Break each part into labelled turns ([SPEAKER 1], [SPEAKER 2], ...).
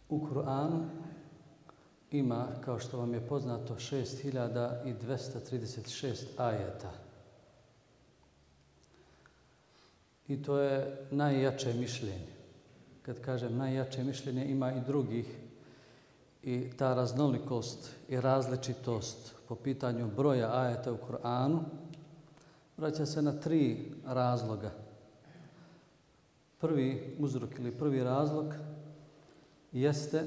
[SPEAKER 1] U Kur'anu ima, kao što vam je poznato, 6236 ajeta. I to je najjače mišljenje. Kad kažem najjače mišljenje, ima i drugih. I ta raznolikost i različitost po pitanju broja ajeta u Kur'anu vraća se na 3 razloga. Prvi uzrok ili prvi razlog jeste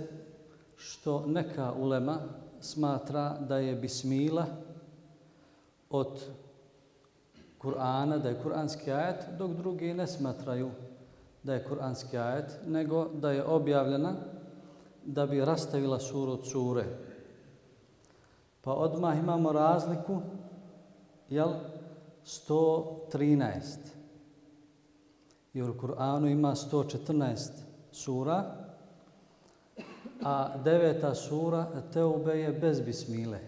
[SPEAKER 1] što neka ulema smatra da je bismila od Kur'ana, da je kuranski ajet, dok drugi ne smatraju da je kuranski ajet, nego da je objavljena da bi rastavila suru od sure. Pa odmah imamo razliku, 113. Jer u Kur'anu ima 114 sura, a 9. sura Teube je bez bismile.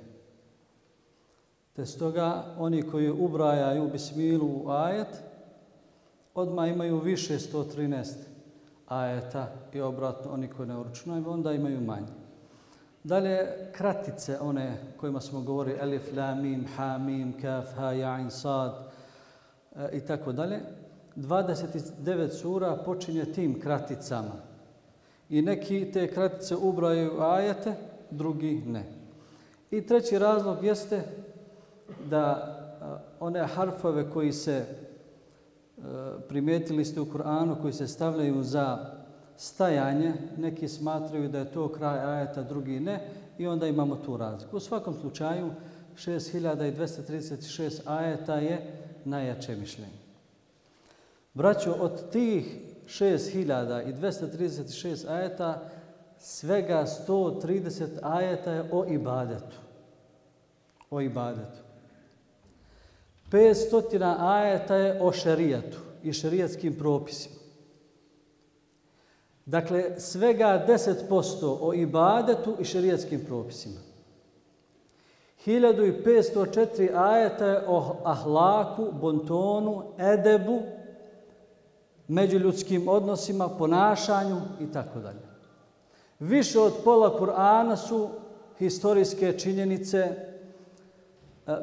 [SPEAKER 1] Te stoga oni koji ubrajaju bismilu u ajet, odmah imaju više 113 ajeta i obratno oni koji ne uračunaju, onda imaju manje. Dalje, kratice one kojima smo govorili, alif, lam, mim, ha, mim, kaf, ha, ja, in, sad i tako dalje. 29 sura počinje tim kraticama. I neki te kratice ubrajaju ajete, drugi ne. I treći razlog jeste da one harfove koji se primijetili ste u Kur'anu, koji se stavljaju za stajanje, neki smatraju da je to kraj ajeta, drugi ne, i onda imamo tu razliku. U svakom slučaju, 6236 ajeta je najjače mišljenje. Braćo, od tih 6236 ajeta, svega 130 ajeta je o ibadetu. O ibadetu. 500 ajeta je o šerijatu i šerijatskim propisima. Dakle, svega 10% o ibadetu i šerijatskim propisima. 1504 ajeta je o ahlaku, bontonu, edebu, međuljudskim odnosima, ponašanju i tako dalje. Više od pola Kur'ana su historijske činjenice,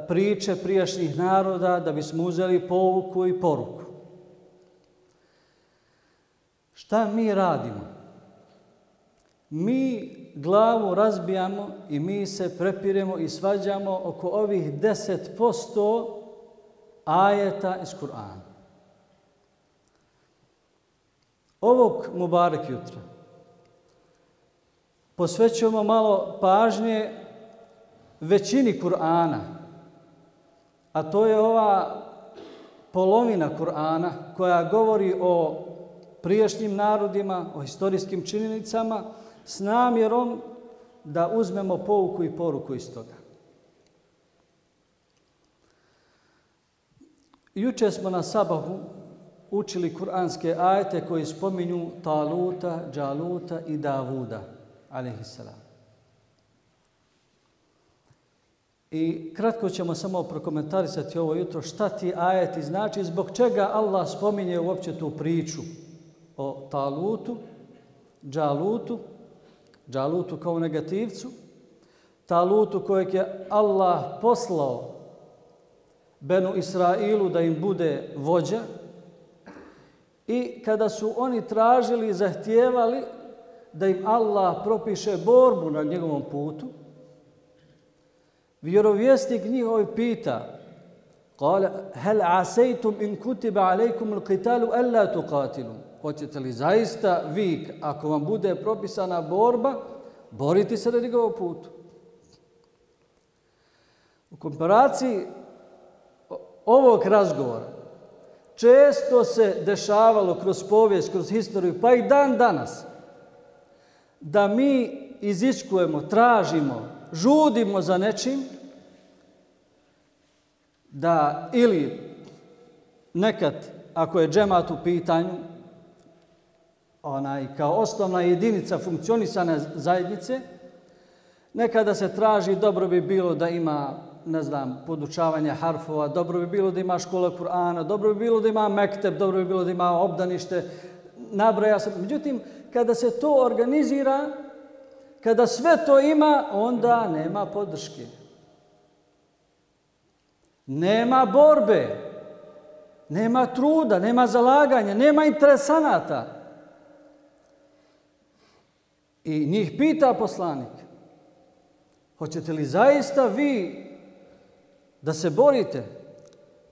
[SPEAKER 1] priče prijašnjih naroda da bismo uzeli pouku i poruku. Šta mi radimo? Mi glavu razbijamo i mi se prepiremo i svađamo oko ovih 10% ajeta iz Kur'ana. Ovog Mubarek jutra posvećujemo malo pažnje većini Kur'ana, a to je ova polovina Kur'ana koja govori o prijašnjim narodima, o historijskim činjenicama, s namjerom da uzmemo pouku i poruku iz toga. Juče smo na sabahu učili kuranske ajete koji spominju Taluta, Džaluta i Davuda, alejhisselam. I kratko ćemo samo prokomentarisati ovo jutro šta ti ajeti znači, zbog čega Allah spominje uopće tu priču o Talutu, Džalutu kao negativcu, Talutu kojeg je Allah poslao Benu Israilu da im bude vođa, i kada su oni tražili i zahtijevali da im Allah propiše borbu na njegovom putu, vjerovjesnik njihov pita: "Qala hal asaytum in kutiba alaykum al-qitalu alla tuqatilu?" Hoćete li zaista vi, ako vam bude propisana borba, boriti se na njegovom putu? U komparaciji ovog razgovora često se dešavalo kroz povijest, kroz historiju, pa i dan danas, da mi iziskujemo, tražimo, žudimo za nečim, da ili nekad, ako je džemat u pitanju, kao osnovna jedinica funkcionisanja zajednice, nekada se traži, dobro bi bilo da ima, podučavanje harfova, dobro bi bilo da ima škola Kur'ana, dobro bi bilo da ima mekteb, dobro bi bilo da ima obdanište, nabraja se. Međutim, kada se to organizira, kada sve to ima, onda nema podrške. Nema borbe, nema truda, nema zalaganja, nema interesanata. I njih pita poslanik, hoćete li zaista vi da se borite?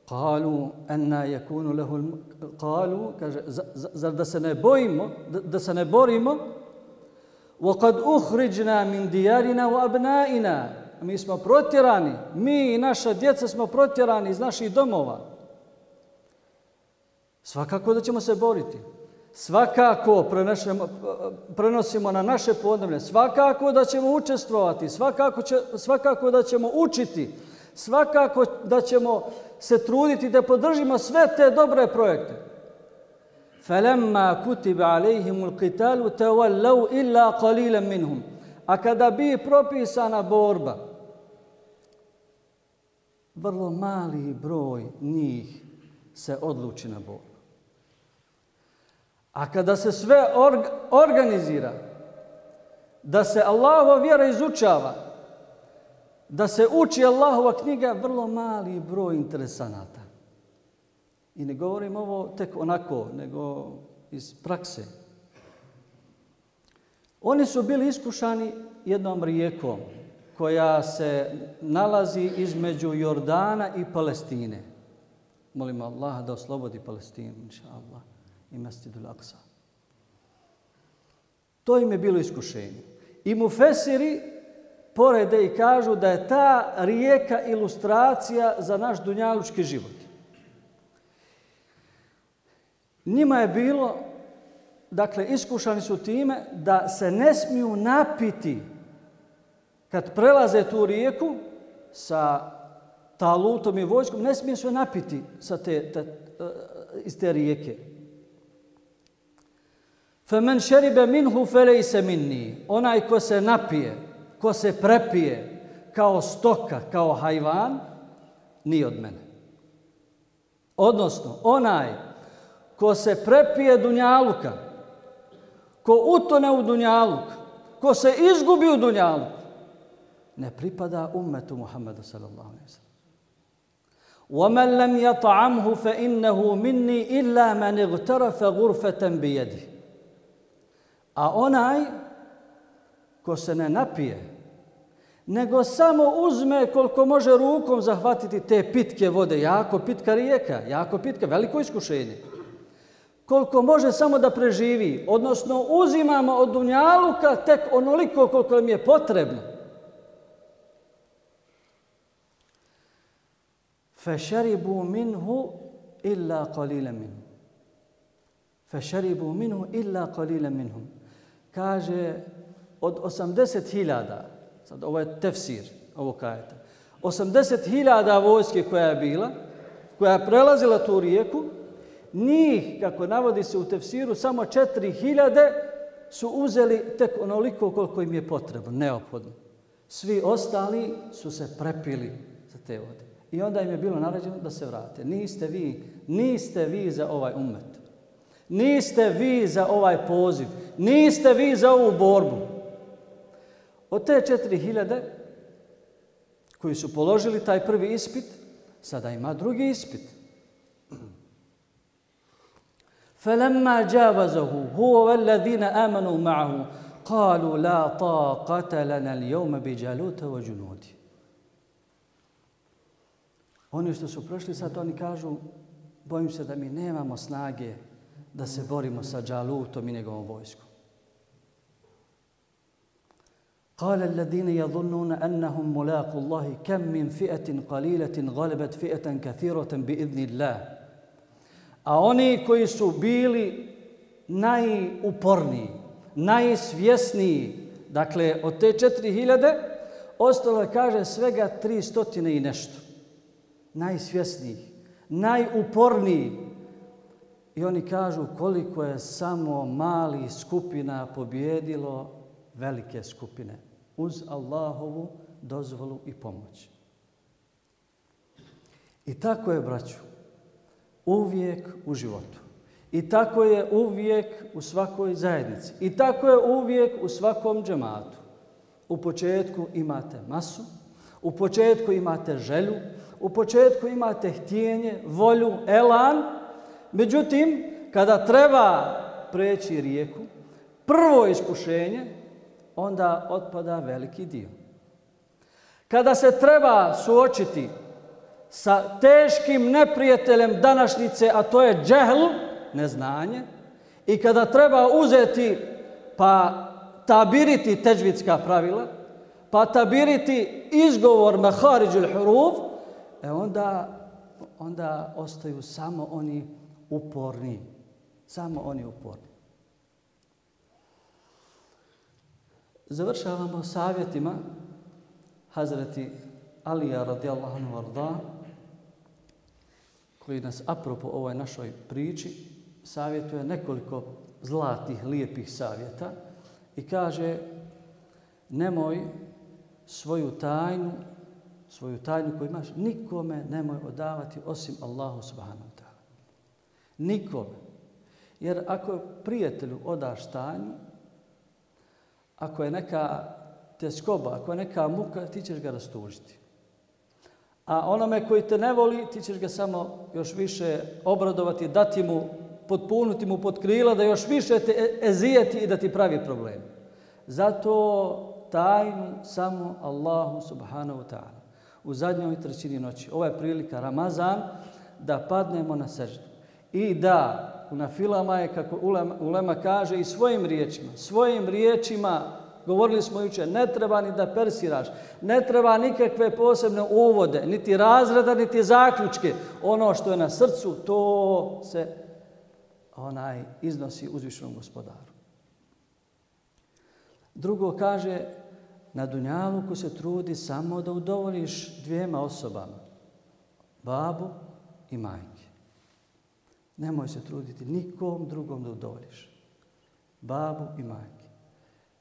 [SPEAKER 1] Kalu, enna yakunu lahu, kalu, kaže, zar da se ne bojimo, da se ne borimo? وَقَدْ أُخْرِجْنَا مِنْ دِيَارِنَا وَأَبْنَائِنَا. Mi smo protjerani, mi i naša djeca smo protjerani iz naših domova. Svakako da ćemo se boriti. Svakako prenosimo na naše podneblje. Svakako da ćemo učestvovati. Svakako da ćemo učiti. Svakako da ćemo se truditi da podržimo sve te dobre projekte. فَلَمَّا كُتِبَ عَلَيْهِمُ الْقِتَالُ تَوَلَّوْا إِلَّا قَلِيلًا مِنْهُمْ. A kada bi propisana borba, vrlo mali broj njih se odluči na borbu. A kada se sve organizira, da se Allahova vjera izučava, da se uči Allahova knjiga, vrlo mali broj interesanata. I ne govorim ovo tek onako, nego iz prakse. Oni su bili iskušani jednom rijekom koja se nalazi između Jordana i Palestine. Molimo Allaha da oslobodi Palestinu, inša Allah, i Mesdžidul Aksa. To im je bilo iskušenje. I mufesiri porede i kažu da je ta rijeka ilustracija za naš dunjalučki život. Njima je bilo, dakle, iskušani su time da se ne smiju napiti kad prelaze tu rijeku sa talutom i vojskom, ne smiju se napiti iz te rijeke. فَمَنْ شَرِبَ مِنْهُ فَلَيْسَ مِنِّي. Onaj ko se napije, ko se prepije kao stoka, kao hajvan, nije od mene. Odnosno, onaj ko se prepije dunjaluka, ko utone u dunjaluk, ko se izgubi u dunjaluk, ne pripada ummetu Muhammeda sallallahu alejhi ve sellem. وَمَنْ لَمْ يَطْعَمْهُ فَإِنَّهُ مِنِّي إِلَّا مَنِ اغْتَرَفَ غُرْفَةً بِيَدِهِ. A onaj ko se ne napije, nego samo uzme koliko može rukom zahvatiti te pitke vode, jako pitka rijeka, jako pitka, veliko iskušenje. Koliko može samo da preživi, odnosno uzimamo od dunjaluka tek onoliko koliko im je potrebno. فَشَرِبُوا مِنْهُ إِلَّا قَلِيلًا مِنْهُ. فَشَرِبُوا مِنْهُ إِلَّا قَلِيلًا مِنْهُمْ. Kaže, od 80.000, sad ovo je tefsir ovog ajeta, 80.000 vojske koja je bila, koja je prelazila tu rijeku, njih, kako navodi se u tefsiru, samo 4.000 su uzeli tek onoliko koliko im je potrebno, neophodno. Svi ostali su se prepili za te vode. I onda im je bilo naređeno da se vrate. Niste vi za ovaj ummet. Niste vi za ovaj poziv. Niste vi za ovu borbu. Od te 4.000 koji su položili taj prvi ispit, sada ima drugi ispit. فَلَمَّا جَاوَزَهُ هُوَ وَالَّذِينَ آمَنُوا مَعَهُ قَالُوا لَا طَاقَةَ لَنَا الْيَوْمَ بِجَالُوتَ وَجُنُودِ. Oni što su prošli sad, oni kažu, bojim se da mi nemamo snage da se borimo sa Džalutom i njegovom vojskom. قال الذين يظنون أنهم ملاقو الله كم من فئة قليلة غلبت فئة كثيرة بإذن الله. A oni koji su bili najuporniji, najsvjesniji, dakle od te 4.000, ostalo je, kaže, svega 300 i nešto. Najsvjesnijih, najuporniji. I oni kažu koliko je samo mali skupina pobjedilo velike skupine uz Allahovu dozvolu i pomoć. I tako je, braću, uvijek u životu. I tako je uvijek u svakoj zajednici. I tako je uvijek u svakom džematu. U početku imate masu, u početku imate želju, u početku imate htjenje, volju, elan. Međutim, kada treba preći rijeku, prvo iskušenje, onda otpada veliki dio. Kada se treba suočiti sa teškim neprijateljem današnjice, a to je džehl, neznanje, i kada treba uzeti pa tabiriti teđvidska pravila, pa tabiriti izgovor mahariđul huruf, onda ostaju samo oni uporni. Samo oni uporni. Završavamo savjetima Hazreti Alija radijallahu anhu varda, koji nas apropo ovoj našoj priči savjetuje nekoliko zlatih, lijepih savjeta i kaže: nemoj svoju tajnu koju imaš, nikome nemoj odavati osim Allahu subhanahu wa ta'ala. Nikome. Jer ako prijatelju odaš tajnu, ako je neka tjeskoba, ako je neka muka, ti ćeš ga rastužiti. A onome koji te ne voli, ti ćeš ga samo još više obradovati, dati mu, potpunuti mu pod krila, da još više te ezijeti i da ti pravi problem. Zato tajnu samo Allahu subhanahu wa ta'ala. U zadnjoj trećini noći, ovo je prilika Ramazan, da padnemo na seždu. I da na filama je, kako ulema kaže, i svojim riječima, govorili smo jučer, ne treba ni da persiraš, ne treba nikakve posebne uvode, niti razreda, niti zaključke. Ono što je na srcu, to se iznosi uzvišenom gospodaru. Drugo kaže, na dunjaluku se trudi samo da udovoljiš dvijema osobama, babu i majke. Nemoj se truditi nikom drugom da udovoljiš, babu i majke.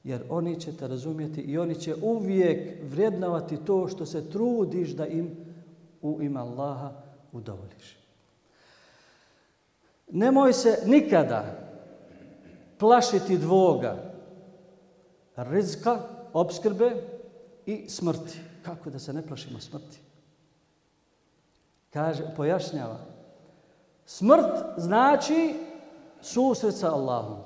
[SPEAKER 1] Jer oni će te razumjeti i oni će uvijek vrednovati to što se trudiš da im u ime Allaha udovoljiš. Nemoj se nikada plašiti dvoga, rizka, opskrbe i smrti. Kako da se ne plašimo smrti? Pojašnjava. Smrt znači susret sa Allahom.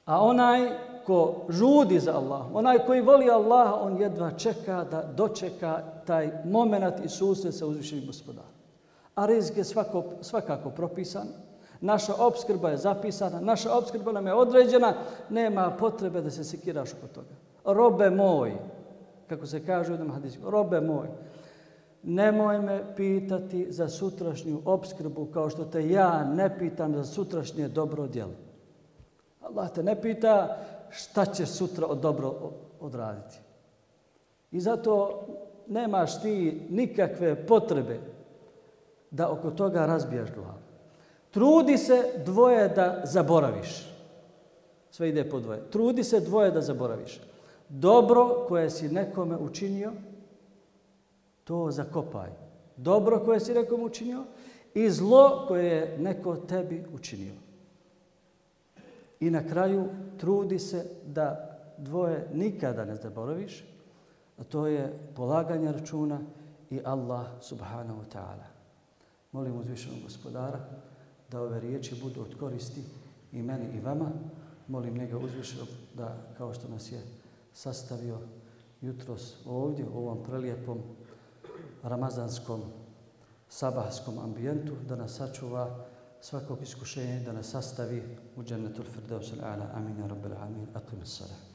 [SPEAKER 1] A onaj ko žudi za Allahom, onaj koji voli Allaha, on jedva čeka da dočeka taj moment i susret sa uzvišenim gospodarom. A rizik je svakako propisan. Naša opskrba je zapisana, naša opskrba nam je određena, nema potrebe da se sekiraš oko toga. Robe moj, kako se kaže u jednom hadisu, robe moj, nemoj me pitati za sutrašnju opskrbu kao što te ja ne pitam za sutrašnje dobro djelo. Allah te ne pita šta ćeš sutra dobro odraditi. I zato nemaš ti nikakve potrebe da oko toga razbijaš glavu. Trudi se dvoje da zaboraviš. Sve ide po dvoje. Trudi se dvoje da zaboraviš. Dobro koje si nekome učinio, to zakopaj. Dobro koje si nekome učinio i zlo koje je neko tebi učinio. I na kraju trudi se da dvoje nikada ne zaboraviš, a to je polaganje računa i Allah subhanahu wa ta'ala. Molim uzvišenog gospodara da ove riječi budu od koristi i meni i vama. Molim njega uzvišenog da, kao što nas je sastavio jutros ovdje u ovom prelijepom ramazanskom sabahskom ambijentu, da nas sačuva svakog iskušenja, da nas sastavi u džennetul firdevsil a'la. Amin ya rabbil alamin. Aqimis salat.